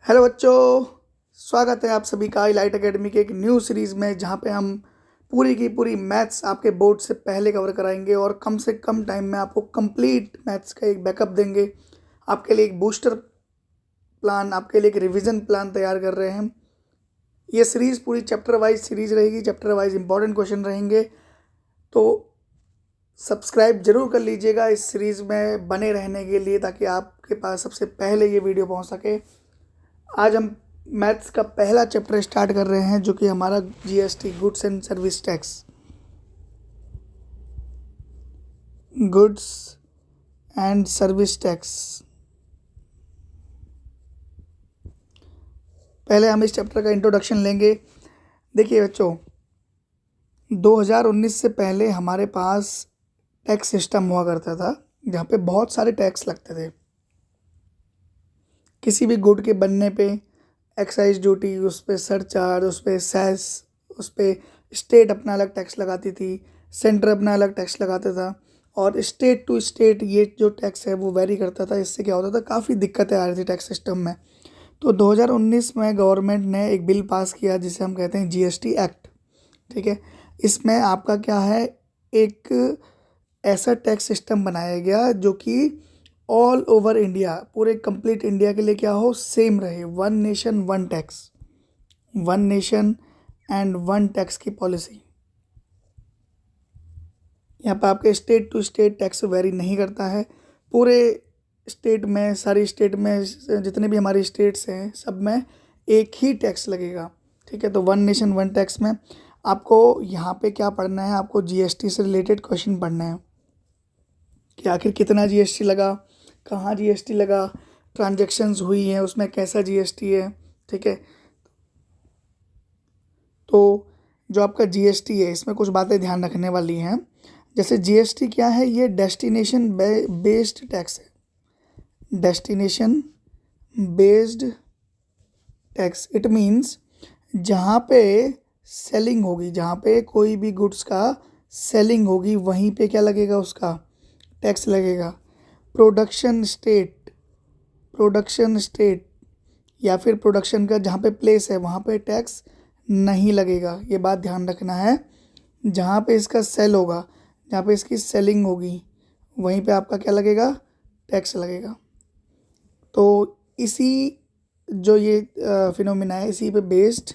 Hello बच्चों, स्वागत है आप सभी का इलाइट एकेडमी के एक न्यू सीरीज़ में, जहाँ पे हम पूरी की पूरी मैथ्स आपके बोर्ड से पहले कवर कराएंगे और कम से कम टाइम में आपको कंप्लीट मैथ्स का एक बैकअप देंगे। आपके लिए एक बूस्टर प्लान, आपके लिए एक रिवीजन प्लान तैयार कर रहे हैं। ये सीरीज़ पूरी चैप्टर वाइज सीरीज़ रहेगी, चैप्टर वाइज इंपॉर्टेंट क्वेश्चन रहेंगे, तो सब्सक्राइब जरूर कर लीजिएगा इस सीरीज़ में बने रहने के लिए, ताकि आपके पास सबसे पहले ये वीडियो पहुँच सके। आज हम मैथ्स का पहला चैप्टर स्टार्ट कर रहे हैं, जो कि हमारा GST, goods and service tax. Goods and service tax. पहले हम इस चैप्टर का इंट्रोडक्शन लेंगे। देखिए बच्चों, 2019 से पहले हमारे पास टैक्स सिस्टम हुआ करता था, जहाँ पे बहुत सारे टैक्स लगते थे। किसी भी गुड के बनने पे एक्साइज ड्यूटी, उस पर सरचार्ज, उस पर सेस, उस पर स्टेट अपना अलग टैक्स लगाती थी, सेंटर अपना अलग टैक्स लगाता था, और स्टेट टू स्टेट ये जो टैक्स है वो वेरी करता था। इससे क्या होता था, काफ़ी दिक्कतें आ रही थी टैक्स सिस्टम में। तो 2019 में गवर्नमेंट ने एक बिल पास किया जिसे हम कहते हैं जीएसटी एक्ट। ठीक है, इसमें आपका क्या है, एक ऐसा टैक्स सिस्टम बनाया गया जो कि ऑल ओवर इंडिया, पूरे कंप्लीट इंडिया के लिए क्या हो, सेम रहे। One nation one tax, one nation and one tax की पॉलिसी। यहाँ पर आपके state to state tax vary नहीं करता है। पूरे स्टेट में, सारी स्टेट में, जितने भी हमारी स्टेट्स हैं, सब में एक ही टैक्स लगेगा। ठीक है, तो वन नेशन वन टैक्स में आपको यहाँ पे क्या पढ़ना है, आपको जीएसटी से रिलेटेड क्वेश्चन पढ़ना है कि आखिर कितना जीएसटी लगा, कहाँ जीएसटी लगा, ट्रांजैक्शंस हुई हैं उसमें कैसा जीएसटी है। ठीक है, तो जो आपका जीएसटी है इसमें कुछ बातें ध्यान रखने वाली हैं। जैसे जीएसटी क्या है, ये डेस्टिनेशन बेस्ड टैक्स है। Destination based tax, it means जहाँ पे सेलिंग होगी, जहाँ पे कोई भी गुड्स का सेलिंग होगी, वहीं पे क्या लगेगा, उसका टैक्स लगेगा। प्रोडक्शन स्टेट, प्रोडक्शन स्टेट या फिर प्रोडक्शन का जहाँ पे प्लेस है वहाँ पे टैक्स नहीं लगेगा। ये बात ध्यान रखना है। जहाँ पे इसका सेल होगा, जहाँ पे इसकी सेलिंग होगी, वहीं पे आपका क्या लगेगा, टैक्स लगेगा। तो इसी जो ये फिनोमिना है, इसी पे बेस्ड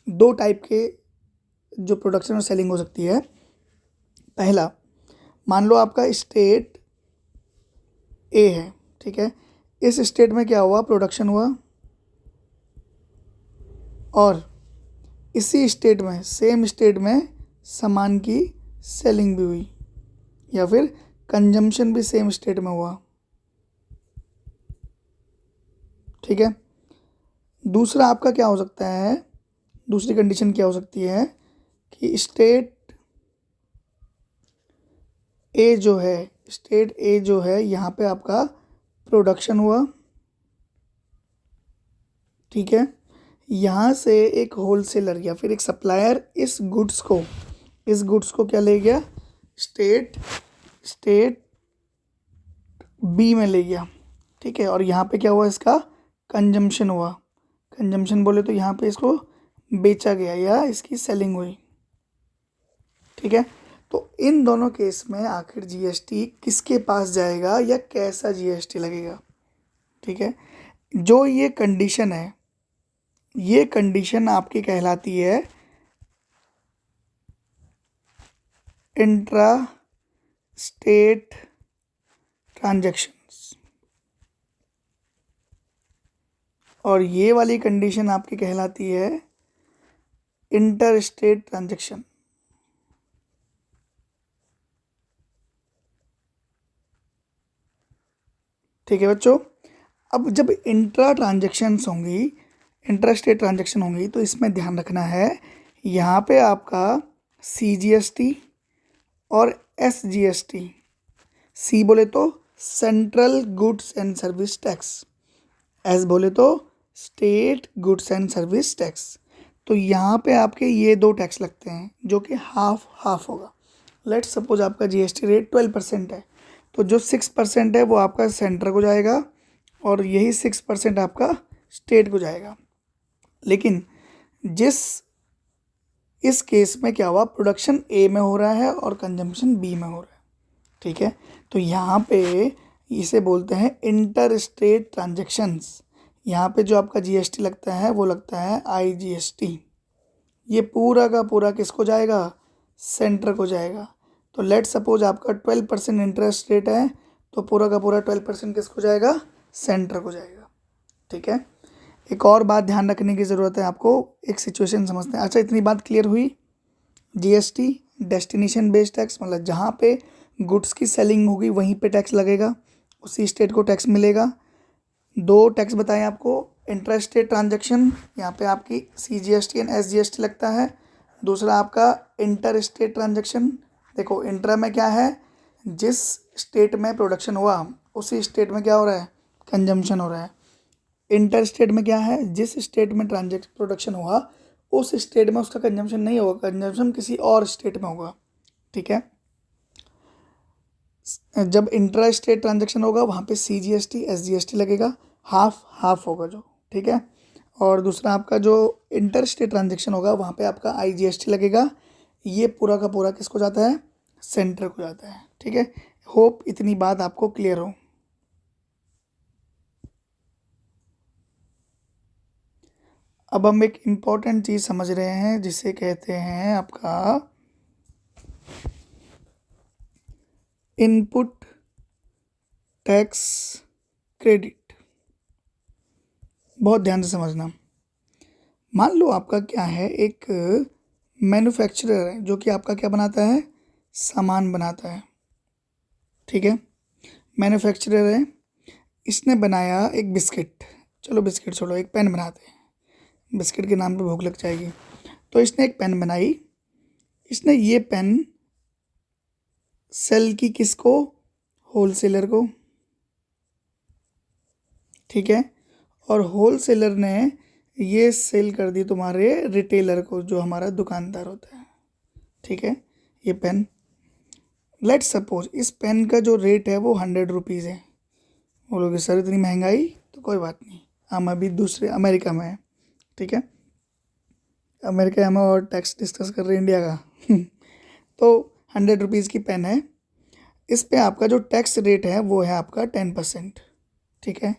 दो टाइप के जो प्रोडक्शन और सेलिंग हो सकती है। पहला, मान लो आपका स्टेट ए है। ठीक है, इस स्टेट में क्या हुआ, प्रोडक्शन हुआ, और इसी स्टेट में, सेम स्टेट में सामान की सेलिंग भी हुई, या फिर कंजम्पशन भी सेम स्टेट में हुआ। ठीक है, दूसरा आपका क्या हो सकता है, दूसरी कंडीशन क्या हो सकती है कि स्टेट ए जो है, स्टेट ए जो है, यहाँ पे आपका प्रोडक्शन हुआ। ठीक है, यहाँ से एक होलसेलर या फिर एक सप्लायर इस गुड्स को क्या ले गया, स्टेट बी में ले गया। ठीक है, और यहाँ पे क्या हुआ, इसका कंजम्पशन हुआ। कंजम्पशन बोले तो यहाँ पे इसको बेचा गया या इसकी सेलिंग हुई। ठीक है, तो इन दोनों केस में आखिर जीएसटी किसके पास जाएगा या कैसा जीएसटी लगेगा। ठीक है, जो ये कंडीशन है, ये कंडीशन आपकी कहलाती है इंट्रा स्टेट ट्रांजैक्शंस, और ये वाली कंडीशन आपकी कहलाती है इंटर स्टेट ट्रांजैक्शन। ठीक है बच्चों, अब जब इंट्रा ट्रांजैक्शंस होंगी, इंटर स्टेट ट्रांजैक्शन होंगी, तो इसमें ध्यान रखना है, यहाँ पे आपका सीजीएसटी और एसजीएसटी, सी बोले तो central goods and service tax, S बोले तो state goods and service tax. तो यहाँ पे आपके ये दो टैक्स लगते हैं जो कि हाफ हाफ होगा। लेट्स सपोज आपका जीएसटी रेट 12% है, तो जो 6% है वो आपका सेंटर को जाएगा, और यही 6% आपका स्टेट को जाएगा। लेकिन इस केस में क्या हुआ, प्रोडक्शन ए में हो रहा है और कंजम्पशन बी में हो रहा है, ठीक है। तो यहाँ पे इसे बोलते हैं इंटर स्टेट ट्रांजेक्शन्स। यहाँ पे जो आपका जीएसटी लगता है वो लगता है आईजीएसटी। ये पूरा का पूरा किसको जाएगा, सेंटर को जाएगा। तो लेट सपोज आपका 12% इंटरेस्ट रेट है, तो पूरा का पूरा 12% किसको जाएगा, सेंटर को जाएगा, ठीक है। एक और बात ध्यान रखने की ज़रूरत है आपको, एक सिचुएशन समझते हैं। अच्छा, इतनी बात क्लियर हुई। जीएसटी डेस्टिनेशन बेस्ड टैक्स, मतलब जहाँ पे गुड्स की सेलिंग होगी वहीं पे टैक्स लगेगा, उसी स्टेट को टैक्स मिलेगा। दो टैक्स बताएं आपको, इंटर स्टेट ट्रांजेक्शन, यहाँ पे आपकी सीजीएसटी एंड एसजीएसटी लगता है। दूसरा आपका इंटर स्टेट ट्रांजेक्शन। देखो इंटर में क्या है, जिस स्टेट में प्रोडक्शन हुआ उसी स्टेट में क्या हो रहा है, कंजम्पशन हो रहा है। इंटर स्टेट में क्या है, जिस स्टेट में प्रोडक्शन हुआ उस स्टेट में उसका कंजम्पशन नहीं होगा, कंजम्पशन किसी और स्टेट में होगा, ठीक है। जब इंट्रा स्टेट ट्रांजेक्शन होगा वहाँ पे सीजीएसटी एसजीएसटी लगेगा, हाफ हाफ होगा जो, ठीक है। और दूसरा आपका जो इंटर स्टेट ट्रांजेक्शन होगा वहाँ पे आपका आईजीएसटी लगेगा। ये पूरा का पूरा किसको जाता है, सेंटर को जाता है, ठीक है। होप इतनी बात आपको क्लियर हो। अब हम एक इम्पॉर्टेंट चीज़ समझ रहे हैं जिसे कहते हैं आपका इनपुट टैक्स क्रेडिट। बहुत ध्यान से समझना। मान लो आपका क्या है, एक मैन्युफैक्चरर है जो कि आपका क्या बनाता है, सामान बनाता है, ठीक है। मैन्युफैक्चरर है, इसने बनाया एक बिस्किट, चलो बिस्किट छोड़ो, एक पेन बनाते हैं, बिस्किट के नाम पे भूख लग जाएगी। तो इसने एक पेन बनाई, इसने ये पेन सेल की किसको, होलसेलर को, ठीक है। और होलसेलर ने ये सेल कर दी तुम्हारे रिटेलर को, जो हमारा दुकानदार होता है, ठीक है। ये पेन, लेट्स सपोज इस पेन का जो रेट है वो 100 रुपीज़ है। बोलोगे सर इतनी महंगाई, तो कोई बात नहीं, हम अभी दूसरे अमेरिका में हैं, ठीक है। अमेरिका में और टैक्स डिस्कस कर रहे हैं इंडिया का तो 100 रुपीज़ की पेन है, इस पे आपका जो टैक्स रेट है वो है आपका 10%, ठीक है।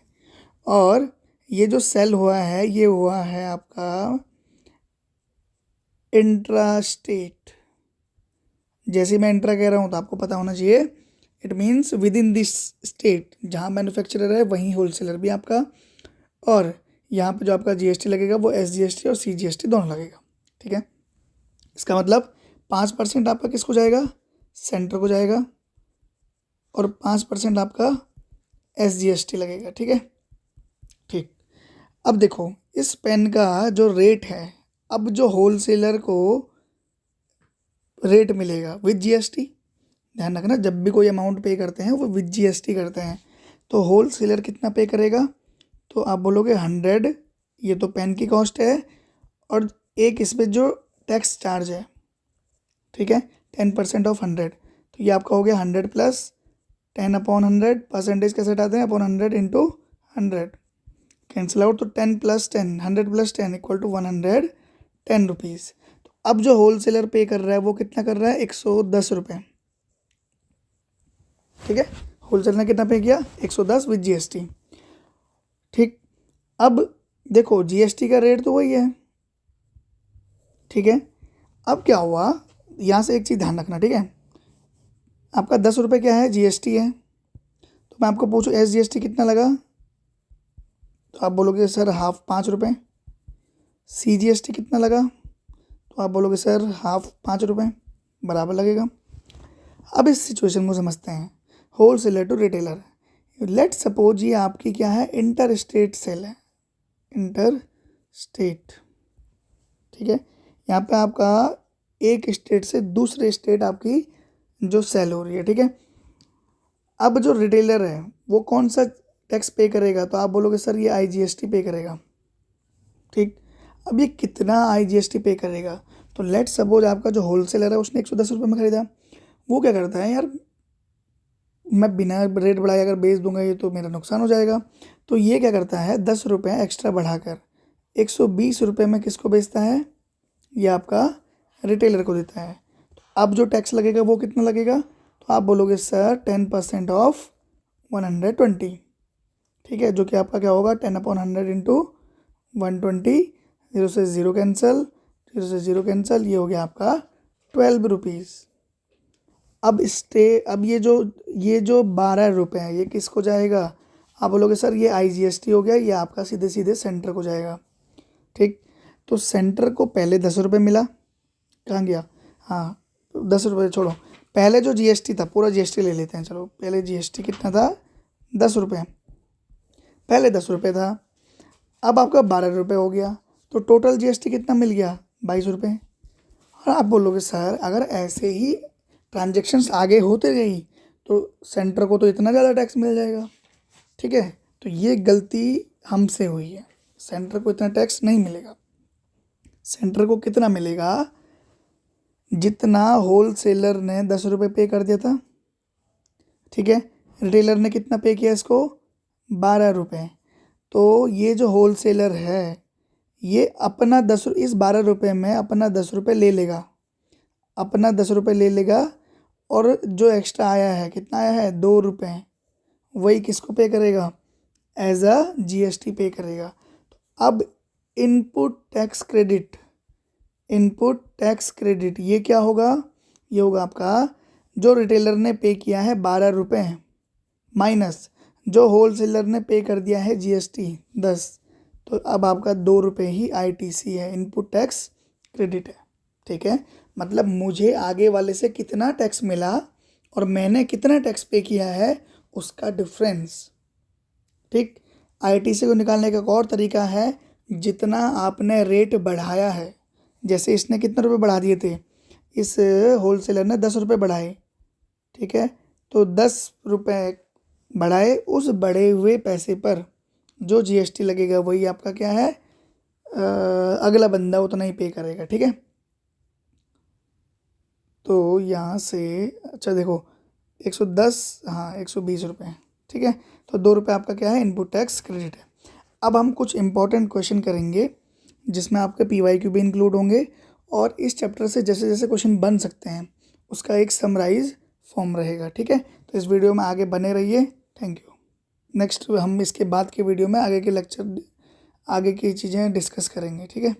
और ये जो सेल हुआ है ये हुआ है आपका इंट्रा स्टेट। जैसे मैं इंट्रा कह रहा हूँ तो आपको पता होना चाहिए, it means with in this state, जहाँ मैन्युफैक्चरर है वहीं होलसेलर भी आपका। और यहाँ पे जो आपका जीएसटी लगेगा वो एसजीएसटी और सीजीएसटी दोनों लगेगा, ठीक है। इसका मतलब 5% आपका किसको जाएगा, सेंटर को जाएगा, और 5% आपका एसजीएसटी लगेगा, ठीक है। ठीक, अब देखो इस पेन का जो रेट है, अब जो होलसेलर को रेट मिलेगा विद जीएसटी, ध्यान रखना जब भी कोई अमाउंट पे करते हैं वो विद जीएसटी करते हैं। तो होलसेलर कितना पे करेगा, तो आप बोलोगे 100, ये तो पेन की कॉस्ट है, और एक इस पर जो टैक्स चार्ज है, ठीक है, 10% ऑफ 100, तो ये आपका हो गया 100 प्लस 10/100, परसेंटेज कैसे हटाते हैं, अपॉन 100 इंटू 100, कैंसिल आउट, तो 10 plus 10, 100 plus 10 equal to 110 rupees. तो अब जो होलसेलर पे कर रहा है वो कितना कर रहा है, 110 रुपये, ठीक है। होलसेलर ने कितना पे किया, 110 विद जीएसटी, ठीक। अब देखो जीएसटी का रेट तो वही है, ठीक है। अब क्या हुआ, यहाँ से एक चीज़ ध्यान रखना, ठीक है। आपका 10 रुपये क्या है, जीएसटी है। तो मैं आपको पूछूँ एसजीएसटी कितना लगा, तो आप बोलोगे सर हाफ 5 रुपये। सीजीएसटी कितना लगा, तो आप बोलोगे सर हाफ 5 रुपये, बराबर लगेगा। अब इस सिचुएशन को समझते हैं, wholesaler to retailer. Let suppose ये आपकी क्या है, इंटर स्टेट सेल है, इंटर स्टेट, ठीक है। यहाँ पे आपका एक स्टेट से दूसरे स्टेट आपकी जो सेल हो रही है, ठीक है। अब जो रिटेलर है वो कौन सा टैक्स पे करेगा, तो आप बोलोगे सर ये आईजीएसटी पे करेगा, ठीक। अब ये कितना आईजीएसटी पे करेगा, तो लेट सपोज आपका जो होलसेलर है उसने 110 रुपये में ख़रीदा, वो क्या करता है, यार मैं बिना रेट बढ़ाए अगर बेच दूंगा ये तो मेरा नुकसान हो जाएगा, तो ये क्या करता है, 10 रुपये एक्स्ट्रा बढ़ाकर 120 रुपये में किसको बेचता है, ये आपका रिटेलर को देता है। तो अब जो टैक्स लगेगा वो कितना लगेगा, तो आप बोलोगे सर 10% ऑफ 120, ठीक है, जो कि आपका क्या होगा 10/100 इंटू 120, 0 से 0 कैंसिल, 0 से 0 कैंसिल, ये हो गया आपका 12 रुपीज़। अब ये जो 12 रुपये है ये किसको जाएगा, आप बोलोगे सर ये IGST हो गया, ये आपका सीधे सीधे सेंटर को जाएगा, ठीक। तो सेंटर को पहले 10 रुपये मिला, कहाँ गया, हाँ 10 रुपये छोड़ो, पहले जो GST था पूरा GST ले लेते हैं, चलो पहले GST कितना था 10 रुपये, पहले 10 रुपये था, अब आपका 12 रुपये हो गया, तो टोटल GST कितना मिल गया 22 रुपये। और आप बोलोगे सर अगर ऐसे ही ट्रांजेक्शन्स आगे होते गई तो सेंटर को तो इतना ज़्यादा टैक्स मिल जाएगा, ठीक है। तो ये गलती हमसे हुई है, सेंटर को इतना टैक्स नहीं मिलेगा। सेंटर को कितना मिलेगा, जितना होल सेलर ने 10 रुपये पे कर दिया था, ठीक है, रिटेलर ने कितना पे किया इसको 12 रुपये, तो ये जो होल सेलर है ये अपना इस 12 रुपये में अपना 10 रुपये ले लेगा, अपना 10 रुपये ले लेगा, और जो एक्स्ट्रा आया है कितना आया है 2 रुपये, वही किसको पे करेगा, एज अ GST पे करेगा। तो अब इनपुट टैक्स क्रेडिट ये क्या होगा, ये होगा आपका जो रिटेलर ने पे किया है 12 रुपये माइनस जो होल सेलर ने पे कर दिया है GST 10, तो अब आपका 2 रुपये ही ITC है, इनपुट टैक्स क्रेडिट है, ठीक है। मतलब मुझे आगे वाले से कितना टैक्स मिला और मैंने कितना टैक्स पे किया है उसका डिफरेंस, ठीक। ITC को निकालने का एक और तरीका है, जितना आपने रेट बढ़ाया है, जैसे इसने कितने रुपए बढ़ा दिए थे, इस होल सेलर ने 10 रुपये बढ़ाए, ठीक है, तो 10 रुपये बढ़ाए, उस बढ़े हुए पैसे पर जो GST लगेगा वही आपका क्या है, अगला बंदा उतना ही पे करेगा, ठीक है। तो यहाँ से अच्छा देखो 110, हाँ 120 रुपये, ठीक है, तो 2 रुपये आपका क्या है इनपुट टैक्स क्रेडिट है। अब हम कुछ इंपॉर्टेंट क्वेश्चन करेंगे जिसमें आपके PYQ भी इंक्लूड होंगे, और इस चैप्टर से जैसे जैसे क्वेश्चन बन सकते हैं उसका एक समराइज फॉर्म रहेगा, ठीक है। तो इस वीडियो में आगे बने रहिए, थैंक यू। नेक्स्ट हम इसके बाद के वीडियो में आगे के लेक्चर आगे की चीज़ें डिस्कस करेंगे, ठीक है।